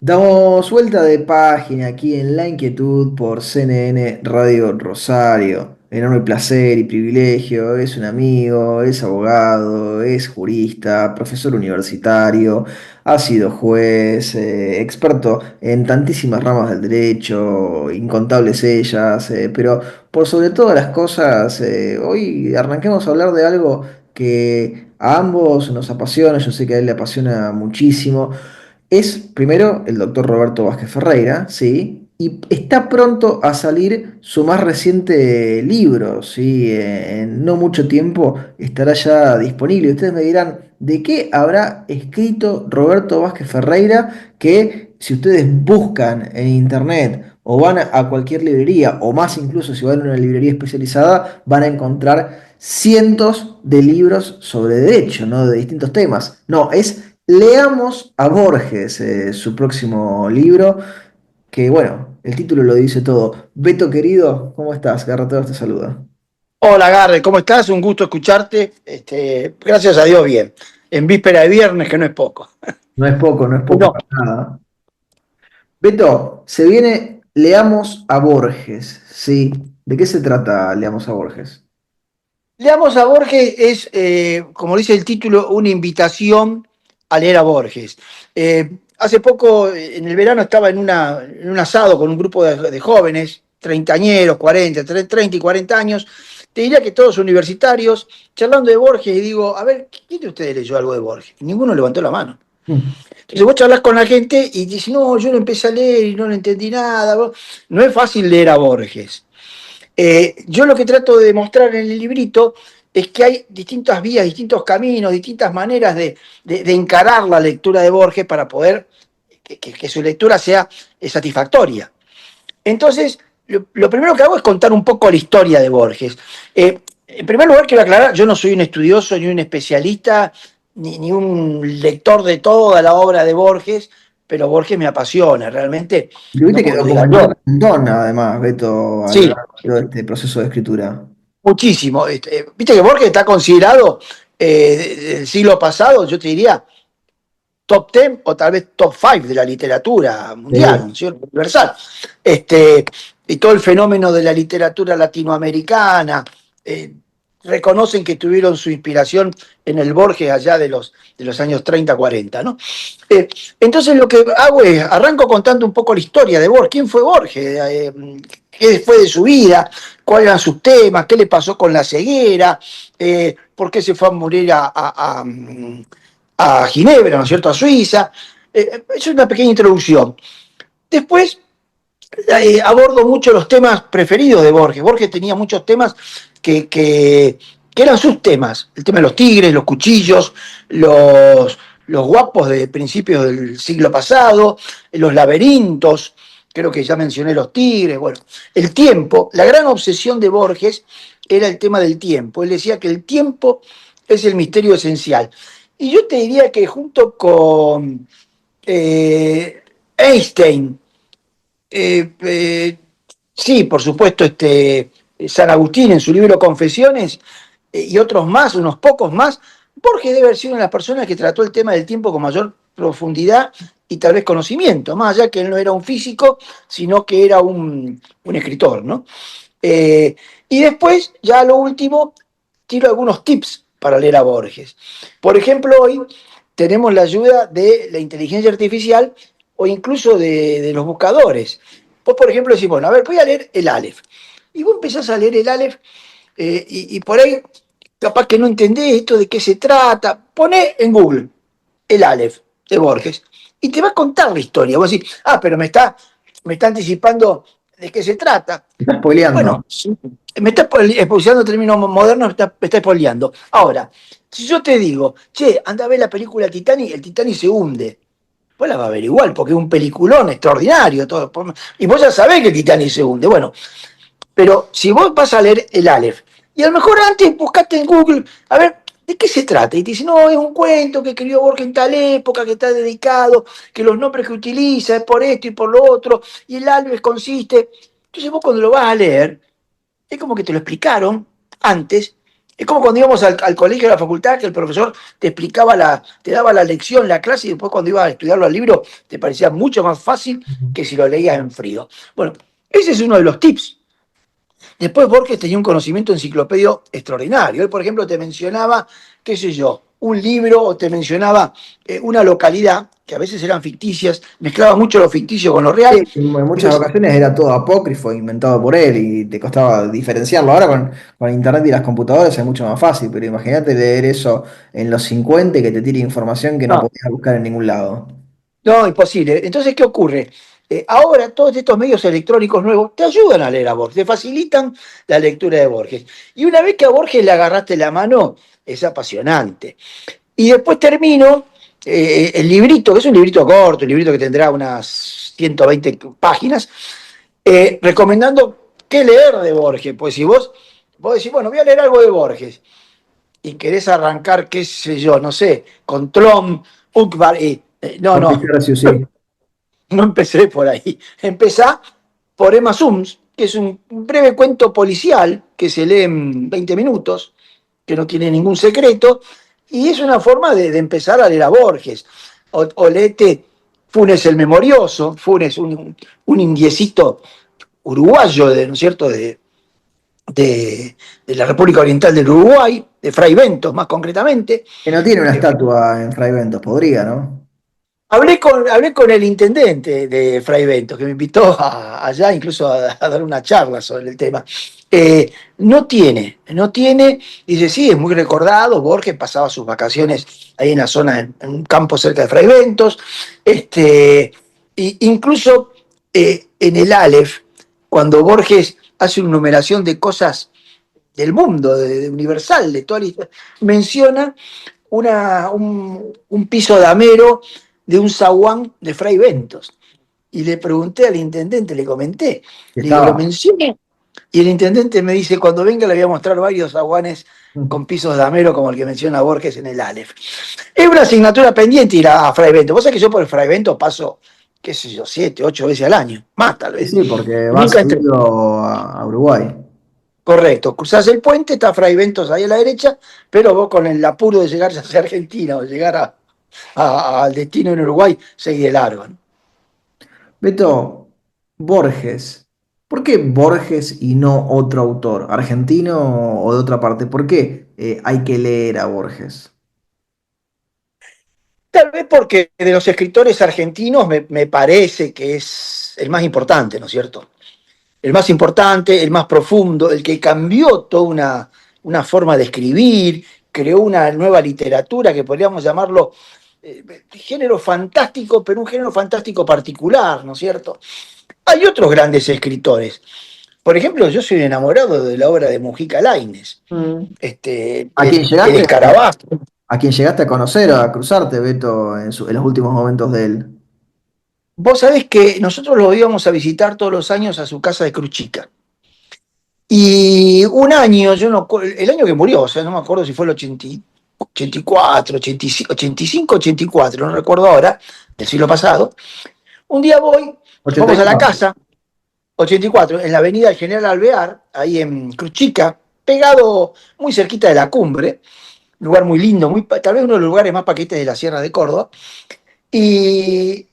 Damos vuelta de página aquí en La Inquietud por CNN Radio Rosario. Enorme placer y privilegio. Es un amigo, es abogado, es jurista, profesor universitario, ha sido juez, experto en tantísimas ramas del derecho, incontables ellas, pero por sobre todas las cosas, hoy arranquemos a hablar de algo que a ambos nos apasiona. Yo sé que a él le apasiona muchísimo. Es primero el doctor Roberto Vázquez Ferreira, ¿sí? Y está pronto a salir su más reciente libro, ¿sí? En no mucho tiempo estará ya disponible. Ustedes me dirán, ¿de qué habrá escrito Roberto Vázquez Ferreira? Que si ustedes buscan en internet o van a cualquier librería, o más incluso si van a una librería especializada, van a encontrar cientos de libros sobre derecho, ¿no? De distintos temas. No, leamos a Borges, su próximo libro, que bueno, el título lo dice todo. Beto querido, ¿cómo estás? Garrateo te saluda. Hola, Garre, ¿cómo estás? Un gusto escucharte. Gracias a Dios, bien. En víspera de viernes, que no es poco. No es poco No, para nada. Beto, se viene Leamos a Borges, ¿sí? ¿De qué se trata Leamos a Borges? leamos a Borges es, como dice el título, una invitación a leer a Borges. Hace poco, en el verano, estaba en un asado con un grupo de jóvenes, treintañeros, 40, 30 y 40 años. Te diría que todos universitarios, charlando de Borges, y digo, a ver, ¿quién de ustedes leyó algo de Borges? Y ninguno levantó la mano. Mm. Entonces vos charlas con la gente y dices, no, yo lo empecé a leer y no lo entendí nada. No es fácil leer a Borges. Yo lo que trato de demostrar en el librito es que hay distintas vías, distintos caminos, distintas maneras de encarar la lectura de Borges para poder que su lectura sea satisfactoria. Entonces, lo primero que hago es contar un poco la historia de Borges. En primer lugar, quiero aclarar, yo no soy un estudioso ni un especialista ni un lector de toda la obra de Borges, pero Borges me apasiona, realmente, Y viste no que porque lo diga yo. documentaron un montón, además, Beto, a lo Sí, largo de este proceso de escritura. muchísimo. Viste que Borges está considerado del siglo pasado, yo te diría, top 10 o tal vez top 5 de la literatura mundial, Sí. ¿no es cierto? Universal. Y todo el fenómeno de la literatura latinoamericana, eh, reconocen que tuvieron su inspiración en el Borges allá de los años 30, 40, ¿no? Entonces lo que hago es, arranco contando un poco la historia de Borges, quién fue Borges, qué fue de su vida, cuáles eran sus temas, qué le pasó con la ceguera, por qué se fue a morir a Ginebra, ¿no es cierto?, a Suiza. Es una pequeña introducción. Después abordo mucho los temas preferidos de Borges. Borges tenía muchos temas que eran sus temas. El tema de los tigres, los cuchillos, los guapos de principios del siglo pasado, los laberintos, creo que ya mencioné los tigres, bueno, el tiempo. La gran obsesión de Borges era el tema del tiempo. Él decía que el tiempo es el misterio esencial. Y yo te diría que junto con Einstein, eh, eh, sí, por supuesto, San Agustín en su libro Confesiones y otros más, unos pocos más, Borges debe haber sido una de las personas que trató el tema del tiempo con mayor profundidad y tal vez conocimiento, más allá que él no era un físico, sino que era un escritor, ¿no? Eh, y después, ya lo último, tiro algunos tips para leer a Borges. Por ejemplo, hoy tenemos la ayuda de la inteligencia artificial o incluso de los buscadores. Vos, por ejemplo, decís, bueno, a ver, voy a leer el Aleph. Y vos empezás a leer el Aleph y por ahí capaz que no entendés esto de qué se trata. Poné en Google el Aleph de Borges y te va a contar la historia. Vos decís, ah, pero me está anticipando de qué se trata. ¿Me estás spoileando? Bueno, sí, me está expulsando términos modernos, me está spoileando. Ahora, si yo te digo, che, anda a ver la película Titanic, el Titanic se hunde. Vos la vas a ver igual, porque es un peliculón extraordinario. Todo, y vos ya sabés que el Titanic se hunde. Bueno, pero si vos vas a leer el Aleph, y a lo mejor antes buscaste en Google, a ver, ¿de qué se trata? Y te dicen, no, es un cuento que escribió Borges en tal época, que está dedicado, que los nombres que utiliza es por esto y por lo otro, y el Aleph consiste. Entonces vos cuando lo vas a leer, es como que te lo explicaron antes Es como cuando íbamos al colegio, a la facultad, que el profesor te explicaba te daba la lección, la clase, y después cuando ibas a estudiarlo al libro, te parecía mucho más fácil Ujú. que si lo leías en frío. Bueno, ese es uno de los tips. Después Borges tenía un conocimiento enciclopedio extraordinario. Él, por ejemplo, te mencionaba, qué sé yo, un libro o te mencionaba una localidad, que a veces eran ficticias, mezclaba mucho lo ficticio con lo Sí, real, en pero muchas ocasiones era todo apócrifo, inventado por él y te costaba diferenciarlo. Ahora con internet y las computadoras es mucho más fácil, pero imagínate leer eso en los 50 y que te tire información que no no, podías buscar en ningún lado. no, imposible. Entonces, ¿qué ocurre? Ahora todos estos medios electrónicos nuevos te ayudan a leer a Borges, te facilitan la lectura de Borges. Y una vez que a Borges le agarraste la mano, es apasionante. Y después termino el librito, que es un librito corto, un librito que tendrá unas 120 páginas, recomendando qué leer de Borges. Pues si vos decís, bueno, voy a leer algo de Borges, y querés arrancar, qué sé yo, no sé, con Trom, Uckbar, no, Con no, Richard sí. no empecé por ahí. Empezá por Emma Sums, que es un breve cuento policial que se lee en 20 minutos, que no tiene ningún secreto, y es una forma de empezar a leer a Borges. O léete Funes el Memorioso, Funes, un indiecito uruguayo, ¿no es cierto?, de la República Oriental del Uruguay, de Fray Bentos más concretamente. Que no tiene una estatua en Fray Bentos, podría, ¿no? Hablé con el intendente de Fray Bentos, que me invitó allá incluso a dar una charla sobre el tema. No tiene, dice, sí, es muy recordado, Borges pasaba sus vacaciones ahí en la zona, en un campo cerca de Fray Bentos, incluso en el Aleph, cuando Borges hace una numeración de cosas del mundo, universal, de toda la historia, menciona un piso damero de un zaguán de Fray Bentos. Y le pregunté al intendente, le comenté, Que le digo, ¿lo estaba. mencioné? Y el intendente me dice, cuando venga le voy a mostrar varios zaguanes con pisos damero como el que menciona Borges en el Aleph. Es una asignatura pendiente ir a Fray Bentos. Vos sabés que yo por el Fray Bentos paso, qué sé yo, 7, 8 veces al año, más tal Sí, vez. sí, porque va Nunca entré. seguido a Uruguay. Correcto, cruzás el puente, está Fray Bentos ahí a la derecha, pero vos con el apuro de llegar hacia Argentina o llegar al destino en Uruguay, seguís de largo, ¿no? Beto, Borges. ¿Por qué Borges y no otro autor, argentino o de otra parte? ¿Por qué hay que leer a Borges? Tal vez porque de los escritores argentinos me parece que es el más importante, ¿no es cierto? El más importante, el más profundo, el que cambió toda una forma de escribir, creó una nueva literatura que podríamos llamarlo género fantástico, pero un género fantástico particular, ¿no es cierto? Hay otros grandes escritores. Por ejemplo, yo soy enamorado de la obra de Mujica Lainez, Mm. ¿A quién el llegaste? escarabajo. ¿A quién llegaste a conocer, a cruzarte, Beto, en los últimos momentos de él? Vos sabés que nosotros lo íbamos a visitar todos los años a su casa de Cruchica. Y un año, yo no, el año que murió, o sea, no me acuerdo si fue el 80, 84, 85, 85, 84, no recuerdo ahora, del siglo pasado. Un día vamos a la 84. casa, 84, en la avenida del General Alvear, ahí en Cruchica, pegado muy cerquita de la cumbre, un lugar muy lindo, tal vez uno de los lugares más paquetes de la Sierra de Córdoba, y,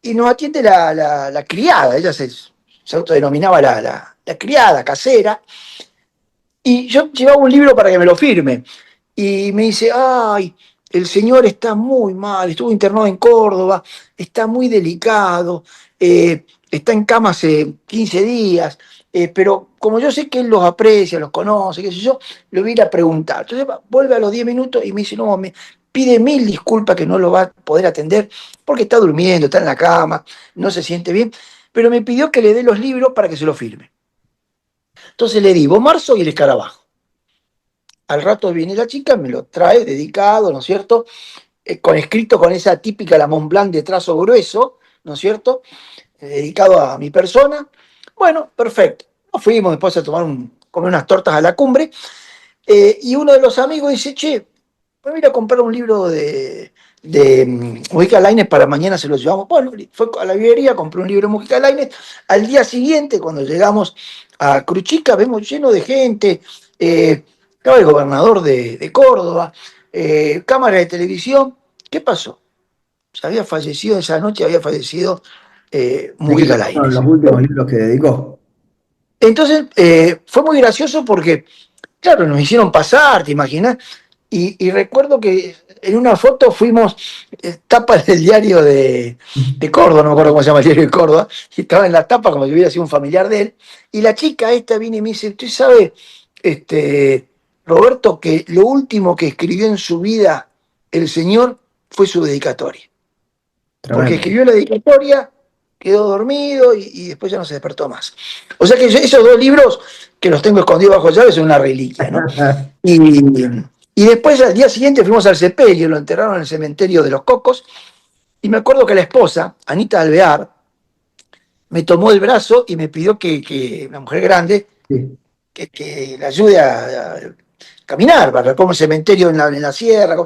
y nos atiende la criada, ella se autodenominaba la criada casera, y yo llevaba un libro para que me lo firme. Y me dice, ay, el señor está muy mal, estuvo internado en Córdoba, está muy delicado, está en cama hace 15 días, pero como yo sé que él los aprecia, los conoce, qué sé yo, le voy a ir a preguntar. Entonces vuelve a los 10 minutos y me dice, no, me pide mil disculpas que no lo va a poder atender porque está durmiendo, está en la cama, no se siente bien, pero me pidió que le dé los libros para que se los firme. Entonces le di Marzo y el escarabajo. Al rato viene la chica, me lo trae dedicado, ¿no es cierto? Escrito con esa típica la Mont Blanc de trazo grueso, ¿no es cierto? Dedicado a mi persona. Bueno, perfecto. Nos fuimos después a comer unas tortas a la cumbre. Y uno de los amigos dice, che, voy a ir a comprar un libro de Mujica Lainez para mañana se lo llevamos. Bueno, fue a la librería, compré un libro de Mujica Lainez. Al día siguiente, cuando llegamos a Cruchica, vemos lleno de gente. estaba el gobernador de Córdoba, cámara de televisión. ¿Qué pasó? Se había fallecido esa noche, había fallecido ¿De qué Mujica trataron Lainez. los últimos libros que dedicó? Entonces, fue muy gracioso porque, claro, nos hicieron pasar, ¿te imaginas? Y recuerdo que en una foto fuimos tapa del diario de Córdoba, no me acuerdo cómo se llama el diario de Córdoba, y estaba en la tapa como si hubiera sido un familiar de él, y la chica esta viene y me dice, ¿usted sabe, este, Roberto, que lo último que escribió en su vida el señor fue su dedicatoria? Porque Tremendo. escribió la dedicatoria, quedó dormido y después ya no se despertó más. O sea que esos dos libros que los tengo escondidos bajo llave son una reliquia, ¿no? Y, y después al día siguiente fuimos al sepelio, lo enterraron en el cementerio de Los Cocos, y me acuerdo que la esposa, Anita Alvear, me tomó el brazo y me pidió que una mujer grande, Sí. que la ayude a caminar, para recorrer el cementerio en la sierra.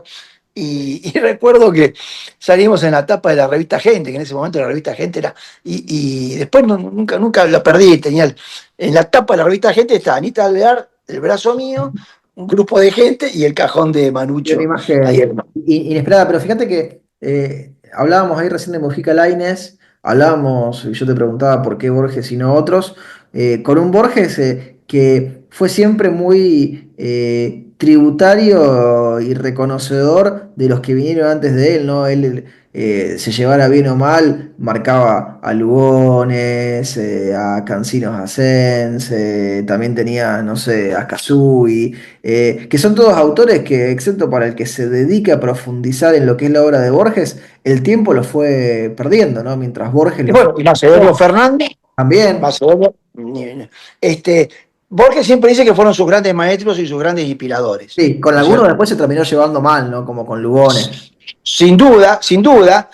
Y recuerdo que salimos en la tapa de la revista Gente, que en ese momento la revista Gente era. Y después nunca la perdí. En la tapa de la revista Gente está Anita Alvear, el brazo mío, un grupo de gente y el cajón de Y una Manucho. Ahí, imagen inesperada, pero fíjate que hablábamos ahí recién de Mujica Lainez, hablábamos, y yo te preguntaba por qué Borges y no otros, con un Borges que fue siempre muy tributario y reconocedor de los que vinieron antes de él, ¿no? Él se llevara bien o mal, marcaba a Lugones, a Cancinos Asens, también tenía, no sé, a Cazzubi, que son todos autores que, excepto para el que se dedique a profundizar en lo que es la obra de Borges, el tiempo lo fue perdiendo, ¿no? Mientras Borges y lo fue bueno, y Macedonio Fernández, también. Macedonio, este, Borges siempre dice que fueron sus grandes maestros y sus grandes inspiradores, Sí, con ¿no es algunos cierto? después se terminó llevando mal, ¿no? Como con Lugones. Sin duda, sin duda,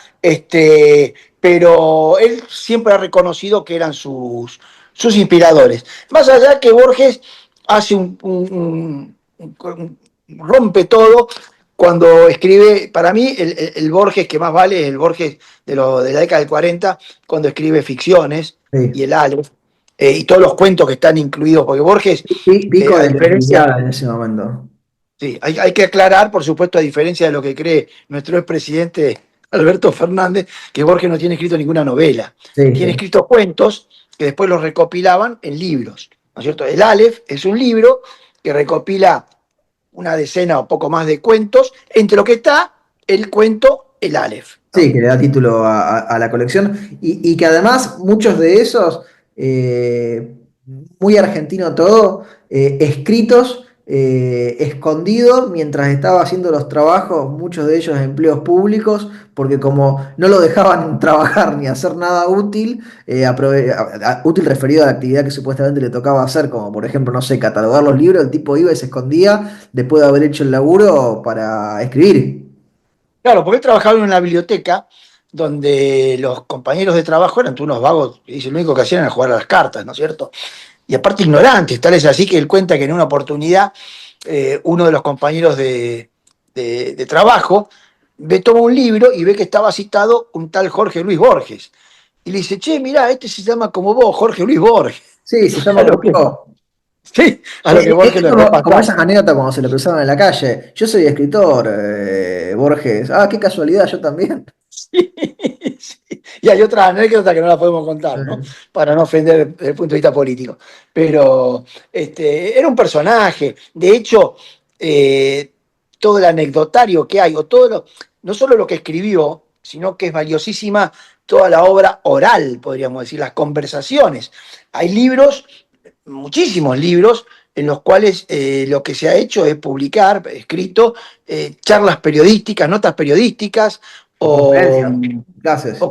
pero él siempre ha reconocido que eran sus inspiradores. Más allá que Borges hace rompe todo cuando escribe, para mí el Borges que más vale es el Borges de la década del 40, cuando escribe ficciones y Sí. el Aleph, y todos los cuentos que están incluidos, porque Borges, Pico a de diferencia. creatividad en ese momento. Sí, hay que aclarar, por supuesto, a diferencia de lo que cree nuestro expresidente Alberto Fernández, que Borges no tiene escrito ninguna novela. Sí, Tiene sí. escritos cuentos que después los recopilaban en libros, ¿no es cierto? El Aleph es un libro que recopila una decena o poco más de cuentos, entre lo que está el cuento El Aleph, Sí, ¿no? que le da título a la colección y que además muchos de esos, eh, muy argentino todo, escritos, escondidos mientras estaba haciendo los trabajos, muchos de ellos empleos públicos, porque como no lo dejaban trabajar ni hacer nada útil, útil referido a la actividad que supuestamente le tocaba hacer, como por ejemplo, no sé, catalogar los libros, el tipo iba y se escondía después de haber hecho el laburo para escribir. Claro, porque él trabajaba en una biblioteca donde los compañeros de trabajo eran todos unos vagos, y dice, lo único que hacían era jugar a las cartas, ¿no es cierto? Y aparte ignorantes, tal es así que él cuenta que en una oportunidad uno de los compañeros de trabajo toma un libro y ve que estaba citado un tal Jorge Luis Borges. Y le dice, che, mirá, este se llama como vos, Jorge Luis Borges. Sí, se llama A como lo que, yo. sí, a lo que Borges Es le como repasaba. esas anécdotas cuando se le cruzaban en la calle. Yo soy escritor, Borges. Ah, qué casualidad, yo también. Sí, sí. Y hay otra anécdota que no la podemos contar, ¿no? Para no ofender desde el punto de vista político. Pero era un personaje. De hecho, eh, todo el anecdotario que hay, no solo lo que escribió, sino que es valiosísima toda la obra oral, podríamos decir, las conversaciones. Hay libros, muchísimos libros, en los cuales lo que se ha hecho es publicar, escrito, charlas periodísticas, notas periodísticas, O o, conferencias, clases. o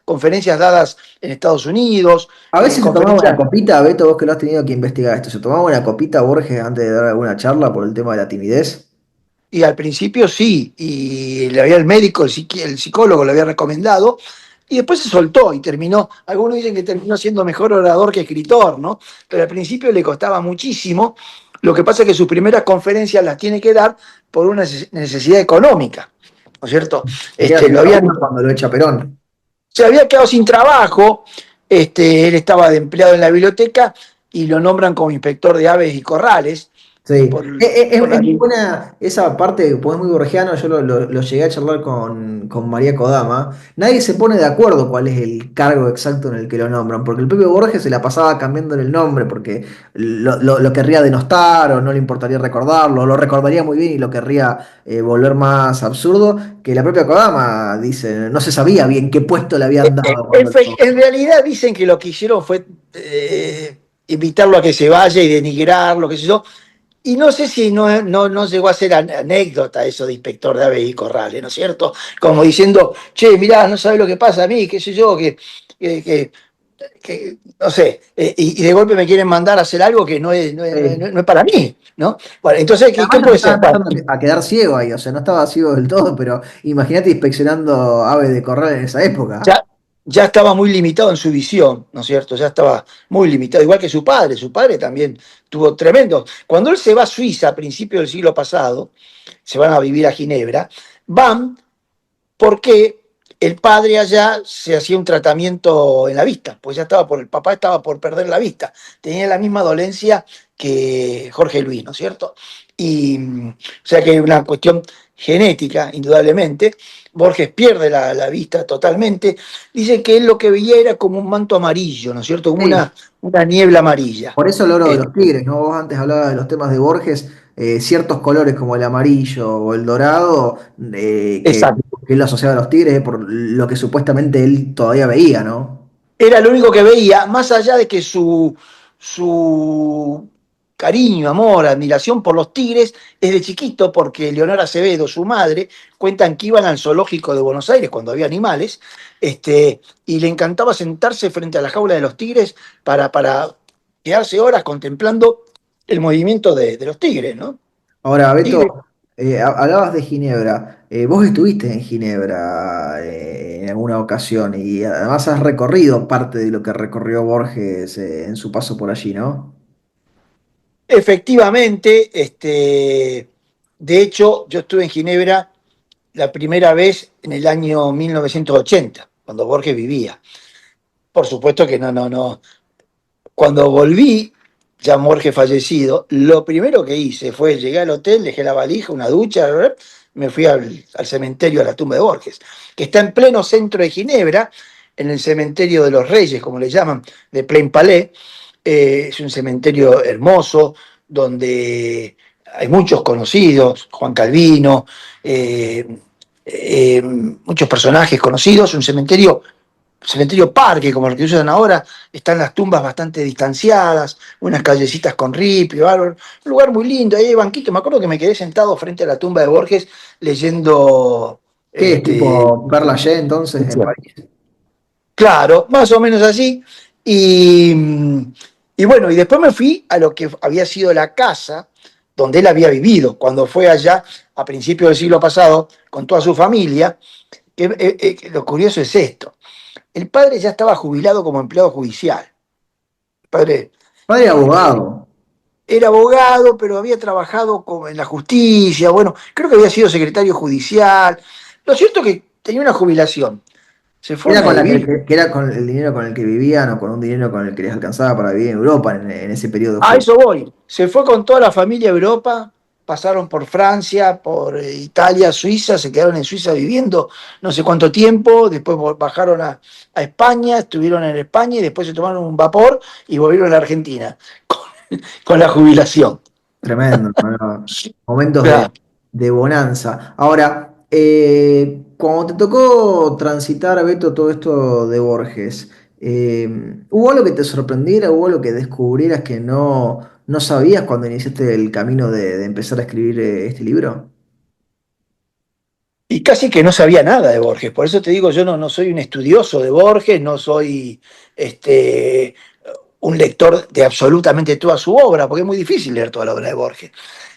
conferencias dadas en Estados Unidos, A veces se tomaba una conferencias, copita, Beto, vos que lo has tenido que investigar esto. ¿Se tomaba una copita Borges antes de dar alguna charla por el tema de la timidez? y al principio sí, y le había el médico, el psicólogo le había recomendado, y después se soltó y terminó, algunos dicen que terminó siendo mejor orador que escritor, ¿no? Pero al principio le costaba muchísimo, lo que pasa es que sus primeras conferencias las tiene que dar por una necesidad económica, ¿no es cierto? Se queda sin Lo habían laburo cuando lo echa Perón. se había quedado sin trabajo, él estaba de empleado en la biblioteca y lo nombran como inspector de aves y corrales, Sí, por, por es la... muy buena esa parte, pues es muy borgiano, yo lo llegué a charlar con María Kodama. Nadie se pone de acuerdo cuál es el cargo exacto en el que lo nombran, porque el propio Borges se la pasaba cambiando el nombre, porque lo querría denostar o no le importaría recordarlo, lo recordaría muy bien y lo querría volver más absurdo, que la propia Kodama dice, no se sabía bien qué puesto le habían dado cuando En realidad dicen que lo que hicieron fue invitarlo a que se vaya y denigrarlo, qué sé yo. Y no sé si no llegó a ser anécdota eso de inspector de aves y corrales, ¿no es cierto? Como diciendo, che, mirá, no sabes lo que pasa a mí, qué sé yo, que, que- no sé, y de golpe me quieren mandar a hacer algo que Sí. no es para mí, ¿no? Bueno, entonces, ¿qué Además ya se puede estaba ser? Bueno, empezando a quedar ciego ahí, o sea, no estaba ciego del todo, pero imagínate inspeccionando aves de corral en esa época. ya, ya estaba muy limitado en su visión, ¿no es cierto? Ya estaba muy limitado, igual que su padre también tuvo tremendo. Cuando él se va a Suiza a principios del siglo pasado, se van a vivir a Ginebra, van porque el padre allá se hacía un tratamiento en la vista, pues el papá estaba por perder la vista, tenía la misma dolencia que Jorge Luis, ¿no es cierto? O sea que es una cuestión genética, indudablemente. Borges pierde la vista totalmente. Dice que él lo que veía era como un manto amarillo, ¿no es cierto? Como Sí, una niebla amarilla. por eso el oro de los Este, tigres, ¿no? Vos antes hablabas de los temas de Borges, ciertos colores como el amarillo o el dorado, que él lo asociaba a los tigres, por lo que supuestamente él todavía veía, ¿no? era lo único que veía, más allá de que su cariño, amor, admiración por los tigres es de chiquito, porque Leonora Acevedo, su madre, cuentan que iban al zoológico de Buenos Aires cuando había animales, y le encantaba sentarse frente a la jaula de los tigres para quedarse horas contemplando el movimiento de los tigres, ¿no? Ahora, Tigres. Beto, hablabas de Ginebra. Vos estuviste en Ginebra en alguna ocasión y además has recorrido parte de lo que recorrió Borges en su paso por allí, ¿no? Efectivamente, de hecho, yo estuve en Ginebra la primera vez en el año 1980, cuando Borges vivía. Por supuesto que no. Cuando volví, ya Borges fallecido, lo primero que hice fue llegar al hotel, dejé la valija, una ducha, me fui al cementerio, a la tumba de Borges, que está en pleno centro de Ginebra, en el cementerio de los Reyes, como le llaman, de Plain Palais. Es un cementerio hermoso, donde hay muchos conocidos, Juan Calvino, eh, muchos personajes conocidos, un cementerio parque, como el que usan ahora, están las tumbas bastante distanciadas, unas callecitas con ripio, algo, un lugar muy lindo, ahí hay banquito, me acuerdo que me quedé sentado frente a la tumba de Borges leyendo, ¿Qué es este, tipo Père Lachaise entonces en París? claro, más o menos así, y, y bueno, y después me fui a lo que había sido la casa donde él había vivido, cuando fue allá a principios del siglo pasado con toda su familia, que lo curioso es esto. El padre ya estaba jubilado como empleado judicial. El padre Padre eh, abogado. era abogado, pero había trabajado como en la justicia. Bueno, creo que había sido secretario judicial. Lo cierto es que tenía una jubilación. Se Era fueron a con vivir. que era con el dinero con el que vivían o con un dinero con el que les alcanzaba para vivir en Europa en ese periodo A justo. eso voy. Se fue con toda la familia a Europa. Pasaron por Francia, por Italia, Suiza, se quedaron en Suiza viviendo no sé cuánto tiempo, después bajaron a España, estuvieron en España y después se tomaron un vapor y volvieron a la Argentina con la jubilación. Tremendo, ¿no? Momentos Claro. de bonanza. Ahora, cuando te tocó transitar, Beto, todo esto de Borges, ¿hubo algo que te sorprendiera? ¿Hubo algo que descubrieras que no sabías cuando iniciaste el camino de empezar a escribir este libro? Y casi que no sabía nada de Borges, por eso te digo, yo no soy un estudioso de Borges, no soy este, un lector de absolutamente toda su obra, porque es muy difícil leer toda la obra de Borges.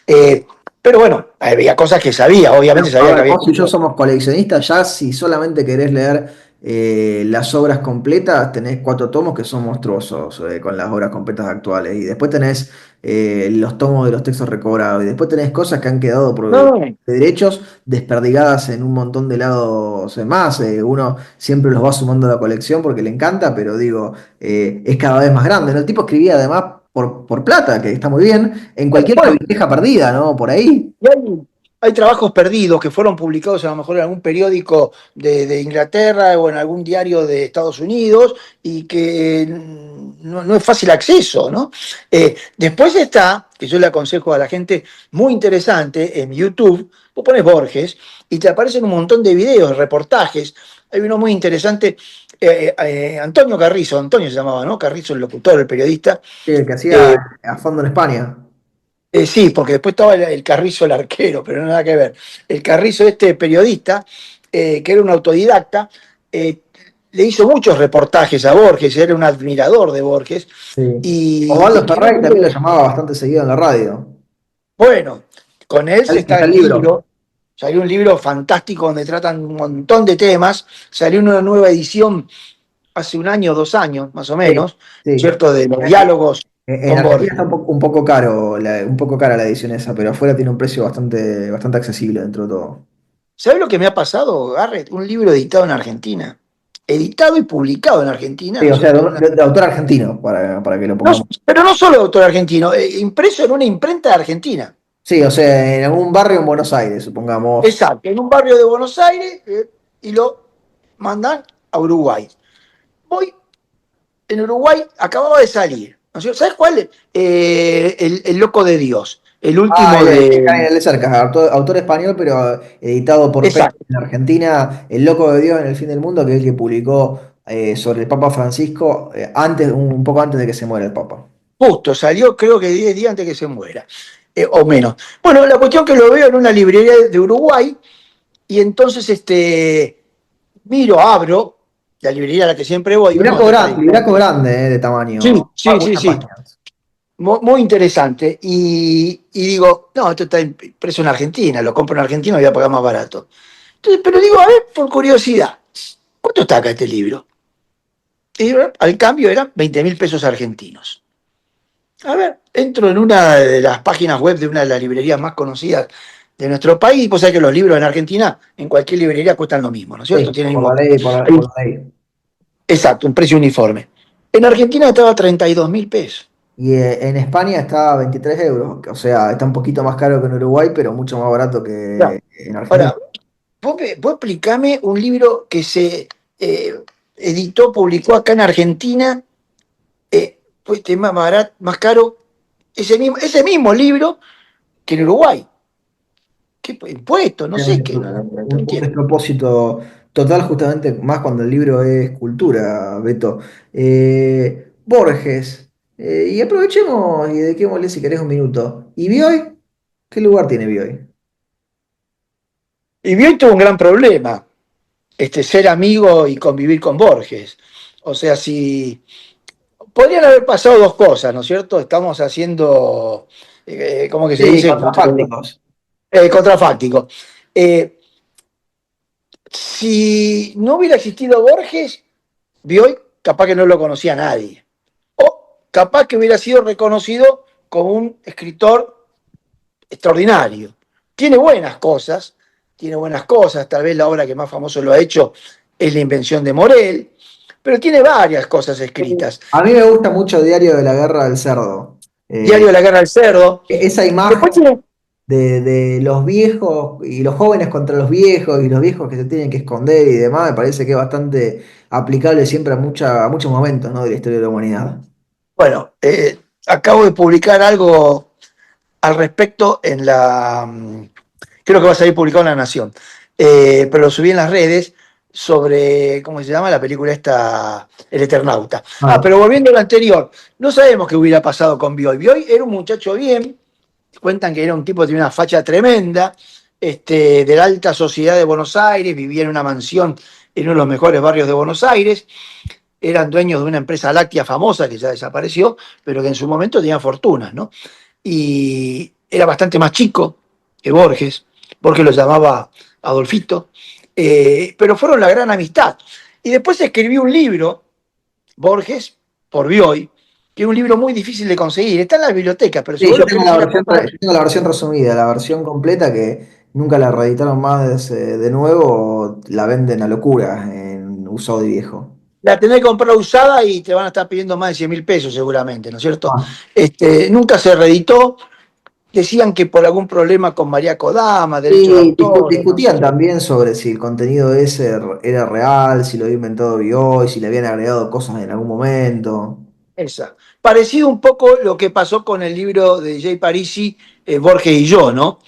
Eh, pero bueno, había cosas que sabía, obviamente Bueno, a sabía que ver, había vos y yo escrito. somos coleccionistas, ya si solamente querés leer las obras completas, tenés 4 tomos que son monstruosos con las obras completas actuales, y después tenés los tomos de los textos recobrados, y después tenés cosas que han quedado por No, derechos desperdigadas en un montón de lados más. Uno siempre los va sumando a la colección porque le encanta, pero digo, es cada vez más grande, ¿no? El tipo escribía además por plata, que está muy bien, en cualquier Bueno, biblioteca perdida, ¿no? Por ahí. y hay trabajos perdidos que fueron publicados a lo mejor en algún periódico de Inglaterra o en algún diario de Estados Unidos y que no es fácil acceso, ¿no? Después está, que yo le aconsejo a la gente, muy interesante, en YouTube, vos pones Borges y te aparecen un montón de videos, reportajes. Hay uno muy interesante, Antonio Carrizo, Antonio se llamaba, ¿no? Carrizo, el locutor, el periodista. Sí, el que hacía eh, a fondo en España. sí, porque después estaba el Carrizo, el arquero, pero no nada que ver. El Carrizo, este periodista, que era un autodidacta, eh, le hizo muchos reportajes a Borges, era un admirador de Borges, Sí. y Osvaldo escribió Ferrari un también lo libro. llamaba bastante seguido en la radio. Bueno, con él se está Está el el libro. libro, salió un libro fantástico donde tratan un montón de temas, salió una nueva edición hace un año, 2 años, más o Sí, menos, sí. ¿cierto? De los Eh, diálogos En con Argentina Borges. está un poco caro, un poco cara la edición esa, pero afuera tiene un precio bastante accesible dentro de todo. ¿Sabes lo que me ha pasado, Garrett? Un libro editado en Argentina. Editado y publicado en Argentina, Sí, ¿no es o sea, cierto? En una- de autor argentino, para que lo no, pongamos. pero no solo de autor argentino, impreso en una imprenta de Argentina. Sí, o sea, en algún barrio en Buenos Aires, supongamos. Exacto, en un barrio de Buenos Aires y lo mandan a Uruguay. Voy, en Uruguay acababa de salir, ¿no es cierto? ¿Sabes cuál? El Loco de Dios, el Ah, último de... el de cerca, autor español, pero editado por Penguin Exacto, en Argentina, El Loco de Dios en el Fin del Mundo, que es el que publicó sobre el Papa Francisco un poco antes de que se muera el Papa. justo, salió creo que 10 días antes que se muera, o menos. Bueno, la cuestión que lo veo en una librería de Uruguay. Y entonces miro, abro la librería a la que siempre voy, una tradición. Libraco grande, de Sí, tamaño, sí, sí, muchas sí. páginas. Muy interesante. Y digo, no, esto está impreso en Argentina, lo compro en Argentina, voy a pagar más barato. Entonces, pero digo, a ver, por curiosidad, ¿cuánto está acá este libro? Y al cambio eran 20.000 pesos argentinos. A ver, entro en una de las páginas web de una de las librerías más conocidas de nuestro país. Pues hay que los libros en Argentina, en cualquier librería cuestan lo mismo, ¿no es cierto? Sí, Tienen el por la mismo. ley, Hay por la ley. exacto, un precio uniforme. En Argentina estaba 32.000 pesos. Y en España está a 23 euros, o sea, está un poquito más caro que en Uruguay, pero mucho más barato Ya. que en Argentina. Ahora, vos explicame un libro que se editó, publicó acá en Argentina, pues, más barato, más caro, ese mismo libro que en Uruguay. ¿Qué impuesto? No Es sé, qué, no un entiendo. despropósito total, justamente más cuando el libro es cultura, Beto. Borges, y aprovechemos y dediquémosle si querés un minuto. ¿Y Bioy? ¿Qué lugar tiene Bioy? Y Bioy tuvo un gran problema, ser amigo y convivir con Borges. O sea, si podrían haber pasado dos cosas, ¿no es cierto? Estamos haciendo, ¿cómo que se Sí, dice? contrafácticos. Contrafáctico. Eh, si no hubiera existido Borges, Bioy capaz que no lo conocía nadie. O capaz que hubiera sido reconocido como un escritor extraordinario. Tiene buenas cosas, tal vez la obra que más famoso lo ha hecho es La invención de Morel, pero tiene varias cosas escritas. A mí me gusta mucho Diario de la Guerra del Cerdo. Diario Eh, de la guerra del cerdo. esa imagen Después tiene, de los viejos y los jóvenes contra los viejos y los viejos que se tienen que esconder y demás, me parece que es bastante aplicable siempre a muchos momentos, ¿no? De la historia de la humanidad. bueno, acabo de publicar algo al respecto creo que va a salir publicado en La Nación, pero lo subí en las redes sobre, ¿cómo se llama? La película esta, El Eternauta. Ah, Pero volviendo a lo anterior, no sabemos qué hubiera pasado con Bioy. Bioy era un muchacho bien, cuentan que era un tipo que tenía una facha tremenda, de la alta sociedad de Buenos Aires, vivía en una mansión en uno de los mejores barrios de Buenos Aires, eran dueños de una empresa láctea famosa que ya desapareció, pero que en su momento tenía fortunas, ¿no? Y era bastante más chico que Borges. Borges lo llamaba Adolfito, pero fueron la gran amistad. Y después escribió un libro, Borges, por Bioy, que es un libro muy difícil de conseguir. Está en las bibliotecas, pero si sí, vos lo querés ir a comprar, yo tengo la versión resumida, la versión completa que nunca la reeditaron más de nuevo, la venden a locura en usado de viejo. la tenés que comprar usada y te van a estar pidiendo más de 100.000 pesos seguramente, ¿no es cierto? Ah, Nunca se reeditó. Decían que por algún problema con María Kodama, derecho de sí, autor, no sé discutían qué. también sobre si el contenido ese era real, si lo había inventado Bioy, si le habían agregado cosas en algún momento. Esa. Parecido un poco lo que pasó con el libro de Jay Parisi, Borges y yo, ¿no?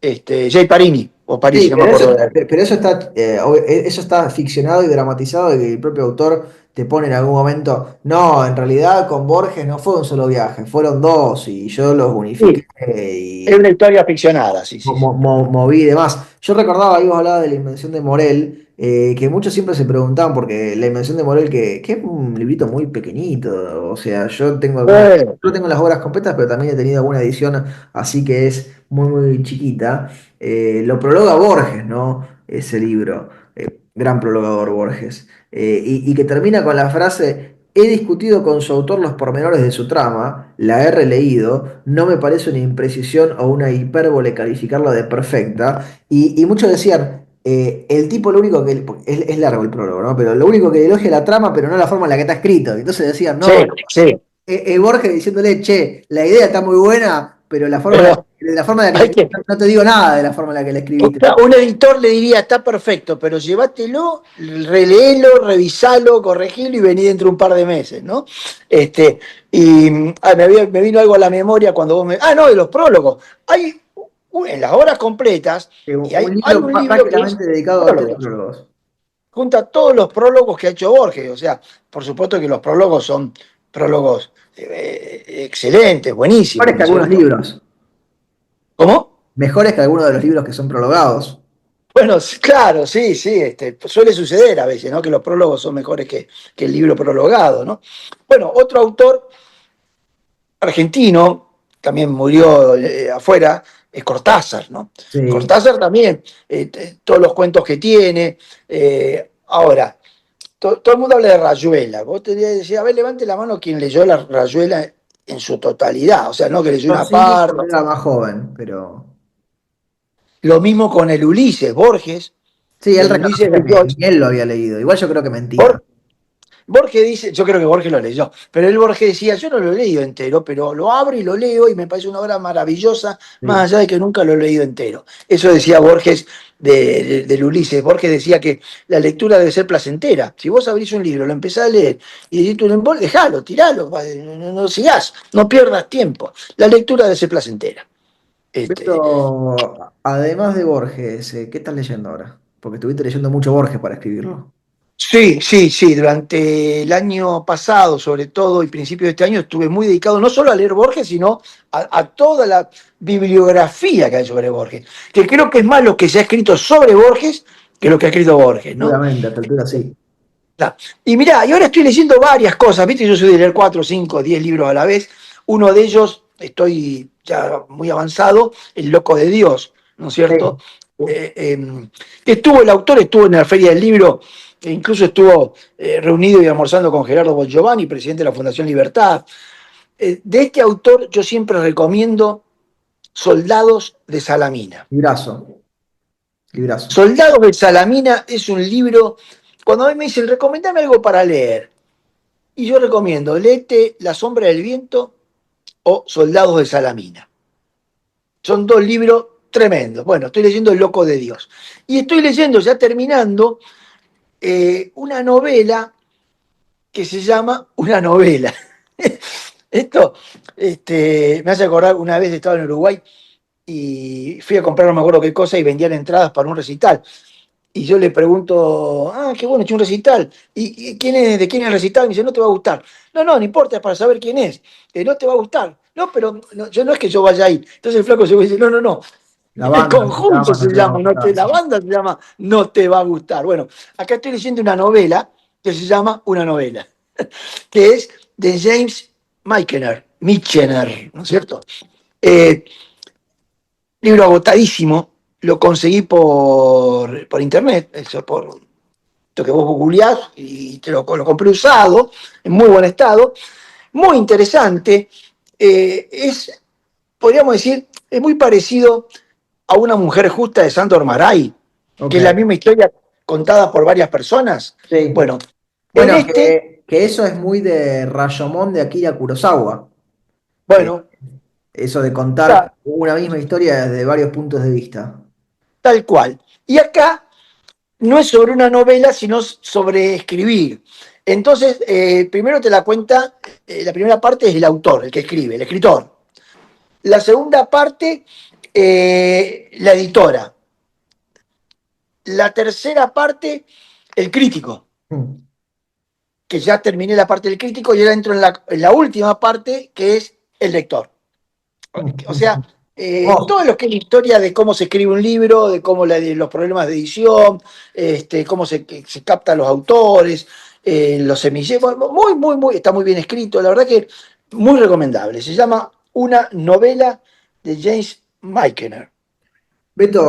Jay Parini, o Parisi, Sí, no me acuerdo de él. pero eso está ficcionado y dramatizado y que el propio autor te pone en algún momento, no, en realidad con Borges no fue un solo viaje, fueron dos y yo los unifiqué Sí, es una historia ficcionada, sí, sí, sí. moví y demás. Yo recordaba, ahí vos hablabas de la invención de Morel, que muchos siempre se preguntaban, porque la invención de Morel, que es un librito muy pequeñito, o sea, yo tengo las obras completas, pero también he tenido alguna edición, así que es muy, muy chiquita. Lo prologa Borges, ¿no? Ese libro, gran prologador Borges, y que termina con la frase... He discutido con su autor los pormenores de su trama, la he releído, no me parece una imprecisión o una hipérbole calificarla de perfecta, y muchos decían, el tipo lo único que, es largo el prólogo, ¿no? Pero lo único que elogia es la trama, pero no la forma en la que está escrito. Entonces decían, Sí, no, sí, Borges diciéndole, che, la idea está muy buena, pero pero de la forma en la que la hay escribiste, que. no te digo nada de la forma en la que la escribiste. Un editor le diría, está perfecto, pero llévatelo, releelo, revisalo, corregilo y vení dentro de un par de meses, ¿no? Me vino algo a la memoria cuando vos me. Ah, no, de los prólogos. Hay en las obras completas, y Un hay libro un libro que es prácticamente dedicado a tres prólogos. prólogos. Junta todos los prólogos que ha hecho Borges. O sea, por supuesto que los prólogos son prólogos excelentes, buenísimos, Mejores ¿no que es algunos cierto? libros. ¿Cómo? Mejores que algunos de los libros que son prologados. Bueno, claro, sí, sí, suele suceder a veces, ¿no? Que los prólogos son mejores que el libro prologado, ¿no? Bueno, otro autor argentino, también murió afuera, es Cortázar, ¿no? Sí. Cortázar también, todos los cuentos que tiene. Ahora, todo el mundo habla de Rayuela. Vos tendrías que decir, a ver, levante la mano quien leyó la Rayuela en su totalidad, o sea, no que leyó Yo una sí, parte. cuando era más joven, pero... Lo mismo con el Ulises, Borges, Sí, él el Ulises reconocía de que George. ni él lo había leído. Igual yo creo que mentía. Borges dice, yo creo que Borges lo leyó, pero él Borges decía, yo no lo he leído entero, pero lo abro y lo leo y me parece una obra maravillosa, más Sí. allá de que nunca lo he leído entero. Eso decía Borges del Ulises. Borges decía que la lectura debe ser placentera. Si vos abrís un libro, lo empezás a leer y decís un embol, dejalo, tiralo, no sigás, no pierdas tiempo. La lectura debe ser placentera. Este, Pero además de Borges, ¿qué estás leyendo ahora? Porque estuviste leyendo mucho Borges para escribirlo. Sí, sí, sí. Durante el año pasado, sobre todo, y principio de este año, estuve muy dedicado no solo a leer Borges, sino a toda la bibliografía que hay sobre Borges, que creo que es más lo que se ha escrito sobre Borges que lo que ha escrito Borges, ¿no? Seguramente, a esta altura sí. Nah. Y mirá, y ahora estoy leyendo varias cosas, ¿viste? Yo soy de leer 4, 5, 10 libros a la vez. Uno de ellos, estoy ya muy avanzado, El Loco de Dios, ¿no es cierto? Sí. El autor estuvo en la Feria del Libro, e incluso estuvo reunido y almorzando con Gerardo Bongiovanni, presidente de la Fundación Libertad. De este autor yo siempre recomiendo Soldados de Salamina. Librazo, librazo. Soldados de Salamina es un libro, cuando a mí me dicen, recomendame algo para leer, y yo recomiendo, léete La sombra del viento o Soldados de Salamina. Son dos libros tremendos. Bueno, estoy leyendo El Loco de Dios. Y estoy leyendo, ya terminando, una novela que se llama Una novela. Esto me hace acordar, una vez estaba en Uruguay y fui a comprar no me acuerdo qué cosa y vendían entradas para un recital. Y yo le pregunto, qué bueno, he hecho un recital. ¿Y de quién es el recital? Me dice, no te va a gustar. No, no, no importa, es para saber quién es. No te va a gustar. No, pero no es que yo vaya ahí. Entonces el flaco se dice, no, no, no. La El banda se conjunto llama, no se te va a llama, gustar. la Sí. banda se llama No te va a gustar. Bueno, acá estoy leyendo una novela que se llama Una novela, que es de James Michener, ¿no es cierto? Eh, Libro agotadísimo, lo conseguí por internet, eso por esto que vos googleás y lo compré usado, en muy buen estado, muy interesante. Podríamos decir, es muy parecido a Una mujer justa de Sándor Márai, que Ok, es la misma historia contada por varias personas. sí. Bueno, En Bueno, este, que eso es muy de Rashomon de Akira Kurosawa. Eh, bueno, Eso de contar está una misma historia desde varios puntos de vista. tal cual. Y acá no es sobre una novela, sino sobre escribir. Entonces, primero te la cuenta, la primera parte es el autor, el que escribe, el escritor. La segunda parte, la editora. La tercera parte, el crítico, Mm. que ya terminé la parte del crítico y ahora entro en la última parte, que es el lector. O sea, Vos, todo lo que es la historia de cómo se escribe un libro, de cómo los problemas de edición, cómo se captan los autores, los semilleros, bueno, está muy bien escrito, la verdad que muy recomendable. Se llama Una novela de James Michener. Beto,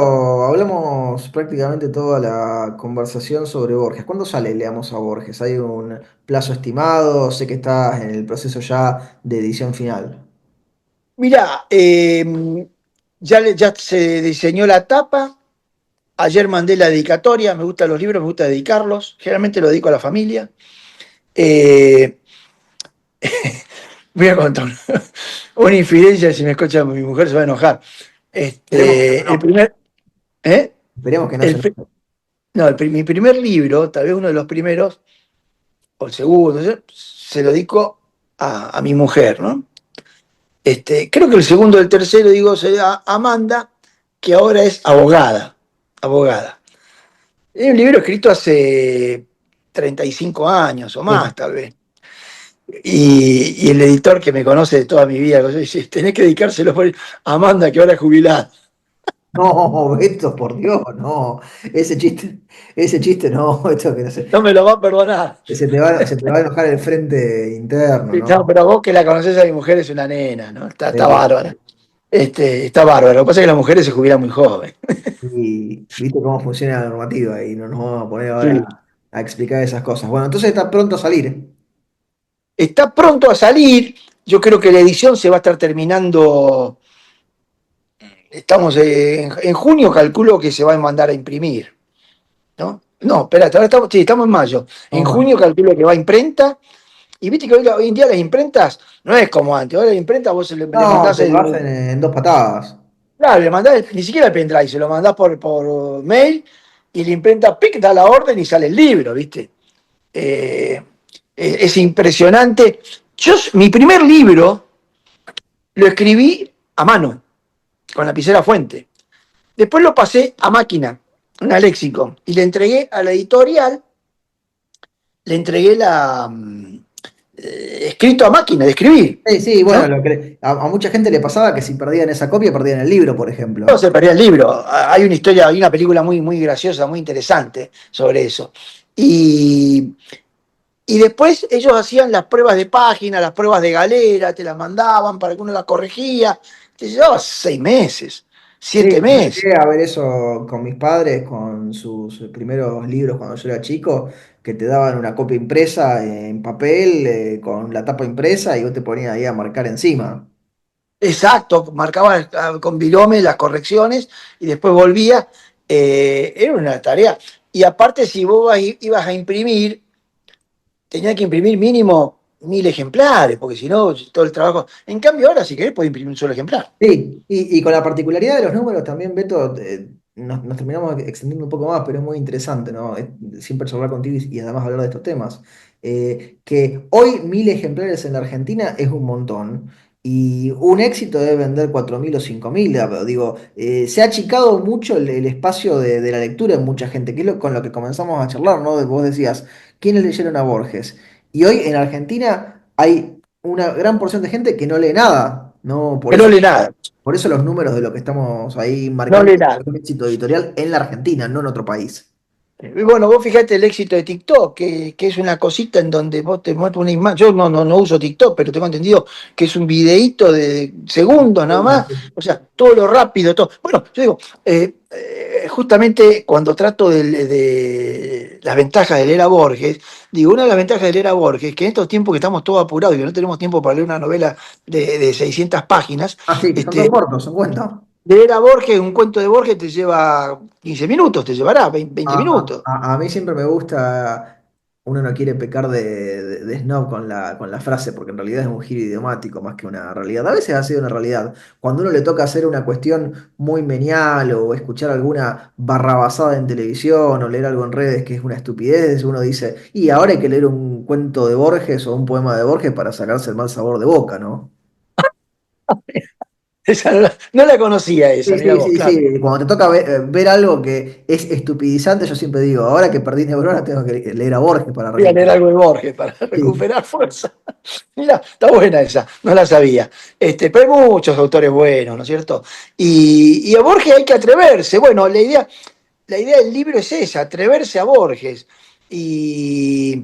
hablamos prácticamente toda la conversación sobre Borges. ¿Cuándo sale Leamos a Borges? ¿Hay un plazo estimado? Sé que estás en el proceso ya de edición final. Mirá, ya se diseñó la tapa, ayer mandé la dedicatoria, me gustan los libros, me gusta dedicarlos, generalmente lo dedico a la familia. Eh, Voy a contar una infidencia, si me escucha mi mujer se va a enojar. Esperemos que no se El enoje. primer, ¿eh? Esperemos que no se El, pri- enoje. no, mi primer libro, tal vez uno de los primeros, o el segundo, ¿sí? Se lo dedico a mi mujer, ¿no? Creo que el segundo, el tercero, digo, sería Amanda, que ahora es abogada, abogada. Es un libro escrito hace 35 años o más, Sí. tal vez. Y el editor que me conoce de toda mi vida, dice, tenés que dedicárselo a Amanda, que ahora es jubilada. No, Beto, por Dios, no. Ese chiste no, esto que no sé. No me lo va a perdonar. Se te va a enojar el frente interno, No, ¿no? pero vos que la conocés a mi mujer es una nena, ¿no? Está Sí. bárbara. Está bárbaro. Lo que pasa es que las mujeres se jubilan muy joven. Y viste cómo funciona la normativa y no nos vamos a poner ahora Sí. a explicar esas cosas. Bueno, entonces está pronto a salir. Está pronto a salir. Yo creo que la edición se va a estar terminando. Estamos en junio, calculo que se va a mandar a imprimir, ¿no? No, espérate, ahora estamos, sí, estamos en mayo. En Vamos junio mal. calculo que va a imprenta. Y viste que hoy en día las imprentas no es como antes. Ahora la imprenta vos le No, mandás te lo hacen en dos patadas. claro, le mandás ni siquiera el pendrive, se lo mandás por mail y la imprenta, pic, da la orden y sale el libro, ¿viste? Eh, es impresionante. Mi primer libro lo escribí a mano, con lapicera fuente. Después lo pasé a máquina, una Lexicon, y le entregué a la editorial, le entregué escrito a máquina, de escribir, Sí, sí, bueno, ¿no? a mucha gente le pasaba que si perdían esa copia, perdían el libro, por No ejemplo. se perdía el libro. Hay una historia, hay una película muy graciosa, muy interesante sobre eso. Y, y después ellos hacían las pruebas de página, las pruebas de galera, te las mandaban para que uno las corregía. Te llevaba 6 meses, Sí, siete yo meses. llegué a ver eso con mis padres, con sus primeros libros cuando yo era chico, que te daban una copia impresa en papel, con la tapa impresa y vos te ponías ahí a marcar encima. Exacto, marcaba con virome las correcciones y después volvía. Era una tarea. Y aparte, si vos ibas a imprimir, tenía que imprimir mínimo 1000 ejemplares, porque si no, todo el trabajo. En cambio, ahora, si querés, podés imprimir un solo ejemplar. Sí, y con la particularidad de los números también, Beto, nos terminamos extendiendo un poco más, pero es muy interesante, ¿no? Siempre charlar contigo y además hablar de estos temas. Que hoy 1000 ejemplares en la Argentina es un montón. Y un éxito debe vender 4000 o 5000. Digo, se ha achicado mucho el espacio de la lectura en mucha gente, que es con lo que comenzamos a charlar, ¿no? Vos decías, ¿quiénes leyeron a Borges? Y hoy en Argentina hay una gran porción de gente que no lee nada, ¿no? Que no lee nada, Por eso los números de lo que estamos ahí no marcando lee es nada. un éxito editorial en la Argentina, no en otro país. Y bueno, vos fijate el éxito de TikTok, que es una cosita en donde vos te muestras una imagen. Yo no uso TikTok, pero tengo entendido que es un videíto de segundos nada más. O sea, todo lo rápido, todo. Bueno, yo digo, justamente cuando trato de las ventajas de leer a Borges, digo, una de las ventajas de leer a Borges es que en estos tiempos que estamos todos apurados y que no tenemos tiempo para leer una novela de 600 páginas, Ah, sí, que son todos este, cortos, son cuentos. leer a Borges, un cuento de Borges te lleva 15 minutos, te llevará 20 A, minutos. a mí siempre me gusta. uno no quiere pecar de snob con la frase, porque en realidad es un giro idiomático más que una realidad. A veces ha sido una realidad. Cuando uno le toca hacer una cuestión muy menial o escuchar alguna barrabasada en televisión o leer algo en redes que es una estupidez, uno dice, y ahora hay que leer un cuento de Borges o un poema de Borges para sacarse el mal sabor de boca, ¿no? Esa no la conocía esa, Sí, mira sí, vos, sí, claro. sí. Cuando te toca ver algo que es estupidizante, yo siempre digo, ahora que perdí neuronas tengo que leer a Borges para Voy a leer recuperar. algo de Borges para Sí. recuperar fuerza. Mira, está buena esa, no la sabía. Pero hay muchos autores buenos, ¿no es cierto? Y a Borges hay que atreverse. Bueno, la idea del libro es esa, atreverse a Borges. Y,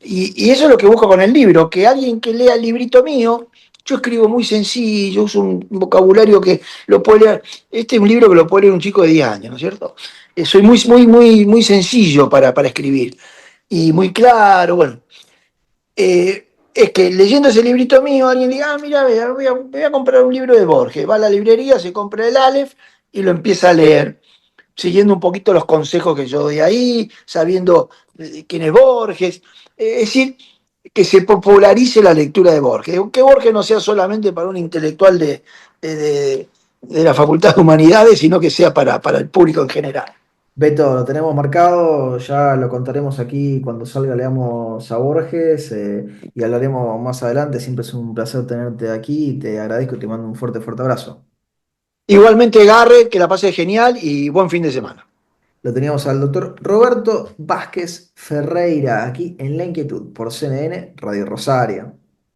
y eso es lo que busco con el libro, que alguien que lea el librito mío, yo escribo muy sencillo, uso un vocabulario que lo puede leer. Este es un libro que lo puede leer un chico de 10 años, ¿no es cierto? Soy muy sencillo para escribir y muy claro. Bueno, es que leyendo ese librito mío, alguien diga, ah, mira, voy a comprar un libro de Borges. Va a la librería, se compra el Aleph y lo empieza a leer, siguiendo un poquito los consejos que yo doy ahí, sabiendo quién es Borges. Es decir, que se popularice la lectura de Borges. Que Borges no sea solamente para un intelectual de, de- de la Facultad de Humanidades, sino que sea para el público en general. Beto, lo tenemos marcado, ya lo contaremos aquí cuando salga, leamos a Borges y hablaremos más adelante. Siempre es un placer tenerte aquí y te agradezco y te mando un fuerte, fuerte abrazo. Igualmente, Garrett, que la pase genial y buen fin de semana. Lo teníamos al doctor Roberto Vázquez Ferreira aquí en La Inquietud por CNN Radio Rosario.